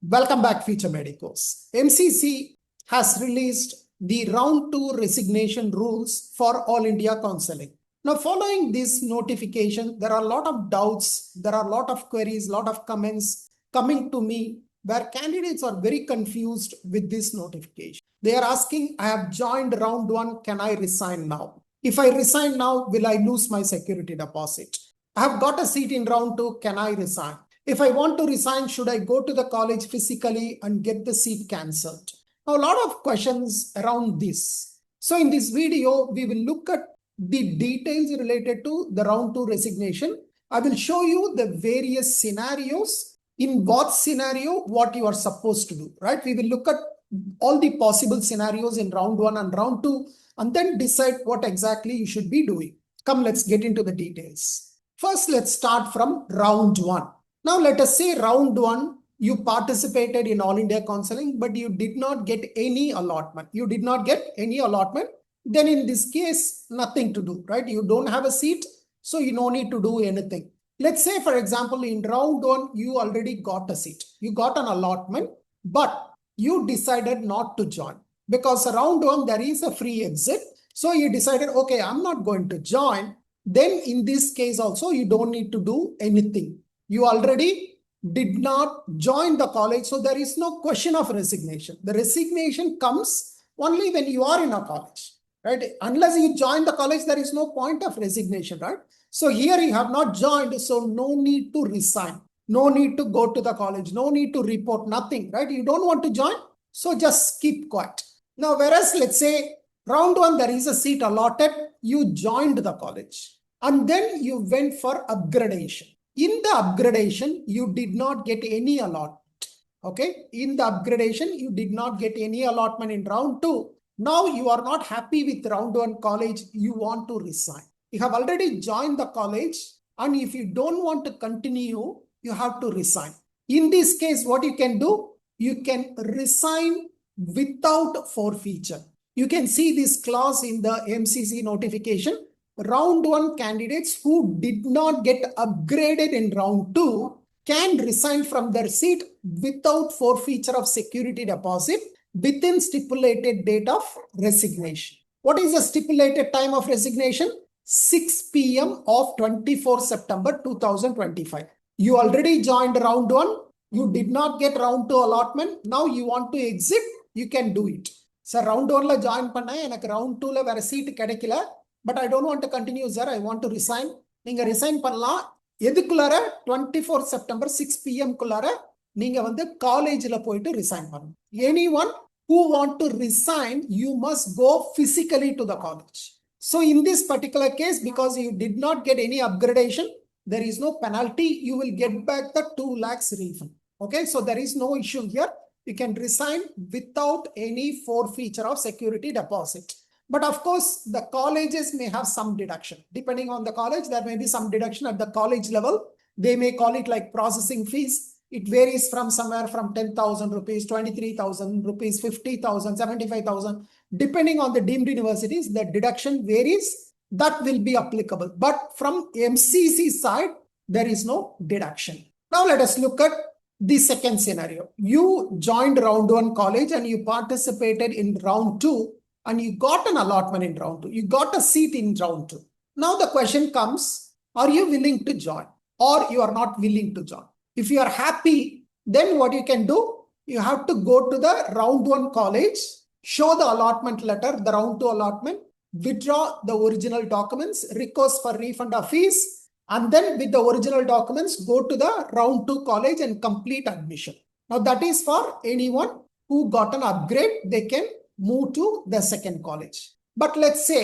Welcome back, Future Medicos. MCC has released the round 2 resignation rules for All India Counseling. Now, following this notification, there are a lot of doubts, there are a lot of queries, a lot of comments coming to me where candidates are very confused with this notification. They are asking, I have joined round 1, can I resign now? If I resign now, will I lose my security deposit? I have got a seat in round 2, can I resign? If I want to resign, should I go to the college physically and get the seat cancelled? Now, a lot of questions around this. So in this video, we will look at the details related to the round 2 resignation. I will show you the various scenarios. In what scenario, what you are supposed to do, right? We will look at all the possible scenarios in round 1 and round 2 and then decide what exactly you should be doing. Come, let's get into the details. First, let's start from round 1. Now, let us say round 1, you participated in All India Counseling, but you did not get any allotment. You did not get any allotment. Then in this case, nothing to do, right? You don't have a seat, so you don't need to do anything. Let's say, for example, in round 1, you already got a seat. You got an allotment, but you decided not to join. Because round 1, there is a free exit. So you decided, okay, I'm not going to join. Then in this case also, you don't need to do anything. You already did not join the college, so there is no question of resignation. The resignation comes only when you are in a college, right? Unless you join the college, there is no point of resignation, right? So here you have not joined, so no need to resign. No need to go to the college. No need to report, nothing, right? You don't want to join, so just keep quiet. Now, whereas let's say round 1, there is a seat allotted, you joined the college and then you went for upgradation. In the upgradation, you did not get any allotment. Okay. In the upgradation, you did not get any allotment in round 2. Now you are not happy with round 1 college. You want to resign. You have already joined the college. And if you don't want to continue, you have to resign. In this case, what you can do? You can resign without forfeiture. You can see this clause in the MCC notification. Round 1 candidates who did not get upgraded in round 2 can resign from their seat without forfeiture of security deposit within stipulated date of resignation. What is the stipulated time of resignation? 6 p.m. of 24 September 2025. You already joined round 1. You did not get round 2 allotment. Now you want to exit. You can do it. So round 1 la join panna enak round 2 la vera seat kedaikala. But I don't want to continue, sir. I want to resign. நீங்க resign பண்ணலாம். எதுக்குள்ளார 24 September 6 p.m. குள்ளார நீங்க வந்து காலேஜ்ல போயிட்டு resign பண்ணணும். Anyone who want to resign, you must go physically to the college. So in this particular case, because you did not get any upgradation, there is no penalty. You will get back the 2 lakhs refund. Okay, so there is no issue here. You can resign without any forfeiture of security deposit. But of course, the colleges may have some deduction. Depending on the college, there may be some deduction at the college level. They may call it like processing fees. It varies from somewhere from 10,000 rupees, 23,000 rupees, 50,000, 75,000. Depending on the deemed universities, the deduction varies. That will be applicable. But from MCC side, there is no deduction. Now let us look at the second scenario. You joined round 1 college and you participated in round 2. And you got an allotment in round 2. You got a seat in round 2. Now the question comes, are you willing to join or you are not willing to join? If you are happy, then what you can do? You have to go to the round 1 college, show the allotment letter, the round 2 allotment, withdraw the original documents, request for refund of fees, and then with the original documents, go to the round 2 college and complete admission. Now that is for anyone who got an upgrade, they can move to the second college. But let's say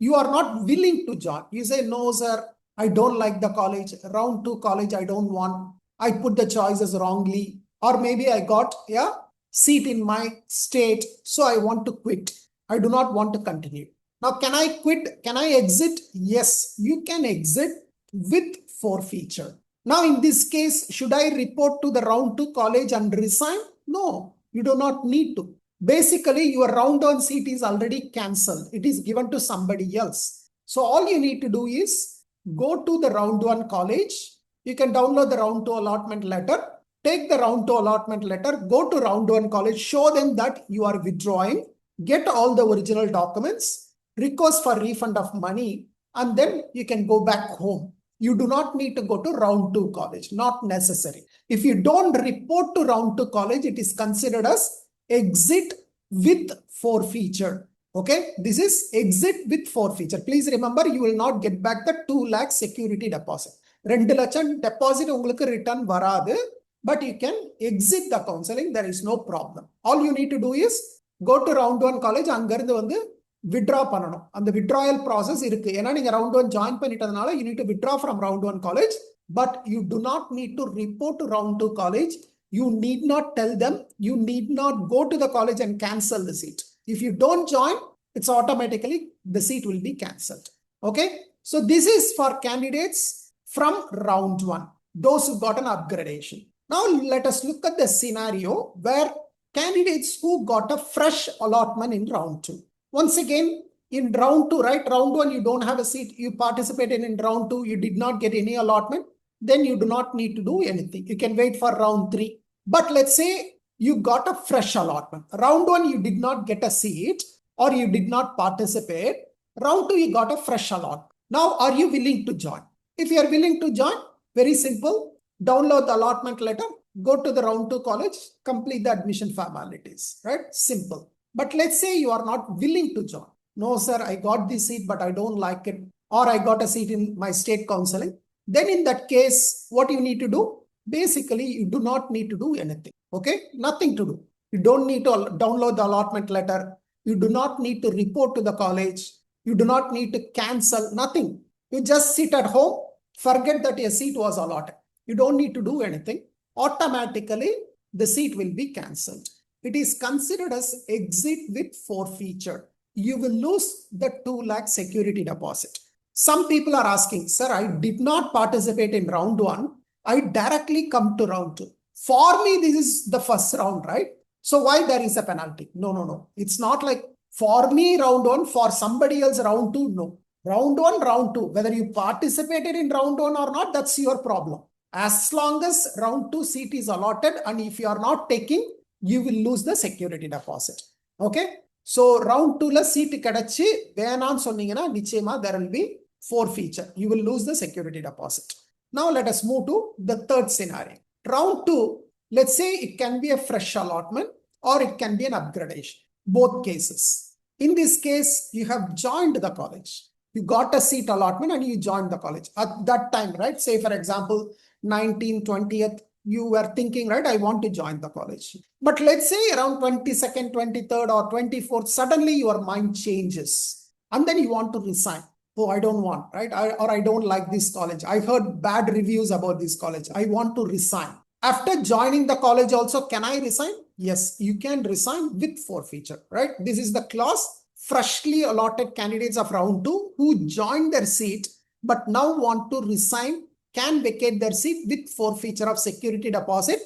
you are not willing to join. You say, no, sir, I don't like the college. Round 2 college, I don't want. I put the choices wrongly. Or maybe I got a seat in my state, so I want to quit. I do not want to continue. Now, can I quit? Can I exit? Yes, you can exit with forfeiture. Now, in this case, should I report to the round 2 college and resign? No, you do not need to. Basically, your round 1 seat is already cancelled. It is given to somebody else. So all you need to do is go to the round 1 college. You can download the round 2 allotment letter. take the round 2 allotment letter, go to round 1 college, show them that you are withdrawing, get all the original documents, request for refund of money, and then you can go back home. You do not need to go to round 2 college, not necessary. If you don't report to round 2 college, it is considered as exit with forfeiture. Okay, this is exit with forfeiture. Please remember, you will not get back the 2 lakh security deposit. 2 லட்சம் deposit உங்களுக்கு return வராது, but you can exit the counseling. There is no problem. All you need to do is go to round 1 college, அங்கிருந்து வந்து withdraw பண்ணணும். அந்த withdrawal process இருக்கு. ஏன்னா நீங்க round 1 join பண்ணிட்டதனால you need to withdraw from round 1 college, but you do not need to report to round 2 college. You need not tell them, you need not go to the college and cancel the seat. If you don't join, it's automatically the seat will be cancelled. Okay, so this is for candidates from round 1, those who got an upgradation. Now let us look at the scenario where candidates who got a fresh allotment in round 2. Once again, in round 2, right, round 1 you don't have a seat, you participated in round 2, you did not get any allotment, then you do not need to do anything. You can wait for round 3. But let's say you got a fresh allotment. Round 1 you did not get a seat or you did not participate. Round 2 you got a fresh allotment. Now are you willing to join? If you are willing to join, very simple, download the allotment letter, go to the round 2 college, complete the admission formalities, right? Simple. But let's say you are not willing to join. No sir, I got this seat but I don't like it, or I got a seat in my state counseling. Then in that case, what you need to do? Basically, you do not need to do anything. Okay, nothing to do. You don't need to download the allotment letter. You do not need to report to the college. You do not need to cancel, nothing. You just sit at home, forget that your seat was allotted. You don't need to do anything. Automatically, the seat will be cancelled. It is considered as exit with forfeiture. You will lose the 2 lakh security deposit. Some people are asking, sir, I did not participate in round 1. I directly come to round 2. For me, this is the first round, right? So why there is a penalty? No. It's not like for me round 1, for somebody else round 2. No. Round 1, round 2. Whether you participated in round 1 or not, that's your problem. As long as round 2 seat is allotted and if you are not taking, you will lose the security deposit. Okay? So round 2 la seat kadachi வேணாம் சொன்னீங்கன்னா நிச்சயமா there will be forfeiture. You will lose the security deposit. Now let us move to the third scenario. Round 2, let's say it can be a fresh allotment or it can be an upgradation. Both cases. In this case, you have joined the college. You got a seat allotment and you joined the college. At that time, right? Say for example, 19th, 20th, you were thinking, right, I want to join the college. But let's say around 22nd, 23rd or 24th, suddenly your mind changes and then you want to resign. Oh, I don't want, right? Or I don't like this college. I heard bad reviews about this college. I want to resign. After joining the college also, can I resign? Yes, you can resign with forfeiture, right? This is the clause. Freshly allotted candidates of round 2 who joined their seat but now want to resign can vacate their seat with forfeiture of security deposit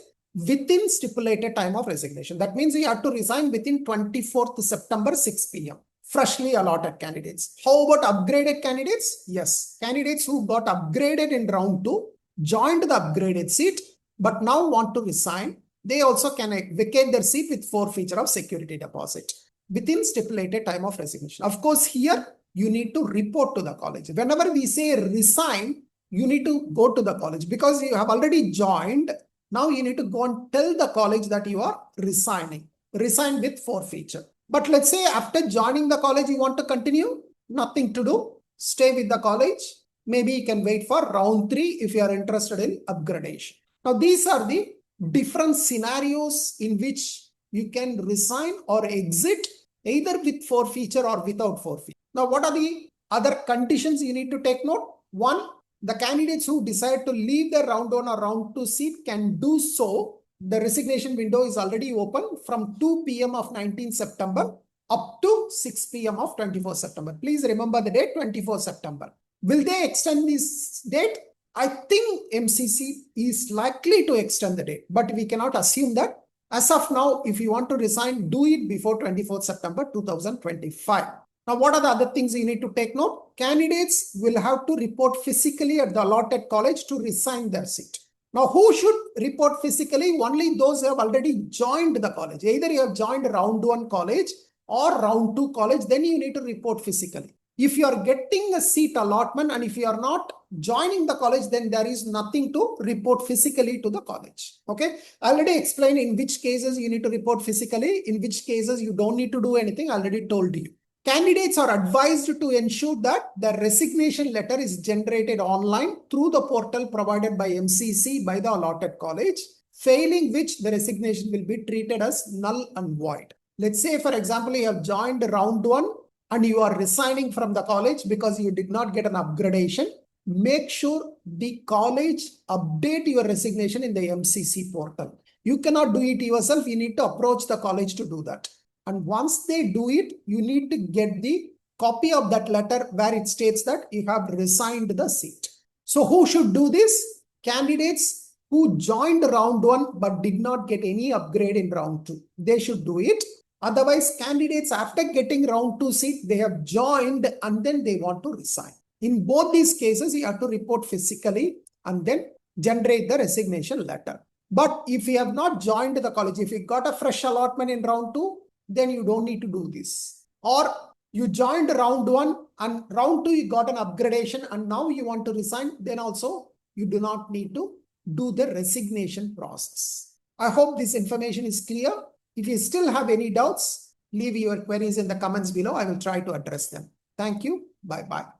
within stipulated time of resignation. That means you have to resign within 24th September 6 p.m. Freshly allotted candidates. How about upgraded candidates? Yes, candidates who got upgraded in round 2, joined the upgraded seat, but now want to resign. They also can vacate their seat with forfeiture of security deposit within stipulated time of resignation. Of course, here you need to report to the college. Whenever we say resign, you need to go to the college because you have already joined. Now you need to go and tell the college that you are resigning. Resign with forfeiture. But let's say after joining the college, you want to continue, nothing to do, stay with the college. Maybe you can wait for round 3 if you are interested in upgradation. Now, these are the different scenarios in which you can resign or exit either with forfeiture or without forfeiture. Now, what are the other conditions you need to take note? One, the candidates who decide to leave their round 1 or round 2 seat can do so. The resignation window is already open from 2 p.m. of 19th September up to 6 p.m. of 24th September. Please remember the date, 24th September. Will they extend this date? I think MCC is likely to extend the date, but we cannot assume that. As of now, if you want to resign, do it before 24th September 2025. Now, what are the other things you need to take note? Candidates will have to report physically at the allotted college to resign their seat. Now, who should report physically? Only those who have already joined the college. Either you have joined round 1 college or round 2 college, then you need to report physically. If you are getting a seat allotment and if you are not joining the college, then there is nothing to report physically to the college. Okay. I already explained in which cases you need to report physically, in which cases you don't need to do anything. I already told you. Candidates are advised to ensure that the resignation letter is generated online through the portal provided by MCC by the allotted college, failing which the resignation will be treated as null and void. Let's say, for example, you have joined round 1 and you are resigning from the college because you did not get an upgradation. Make sure the college update your resignation in the MCC portal. You cannot do it yourself. You need to approach the college to do that. And once they do it, you need to get the copy of that letter where it states that you have resigned the seat. So who should do this? Candidates who joined round 1 but did not get any upgrade in round 2. They should do it. Otherwise, candidates after getting round 2 seat, they have joined and then they want to resign. In both these cases, you have to report physically and then generate the resignation letter. But if you have not joined the college, if you got a fresh allotment in round 2, then you don't need to do this. Or you joined round 1 and round 2 you got an upgradation and now you want to resign, then also you do not need to do the resignation process. I hope this information is clear. If you still have any doubts, leave your queries in the comments below. I will try to address them. Thank you. Bye-bye.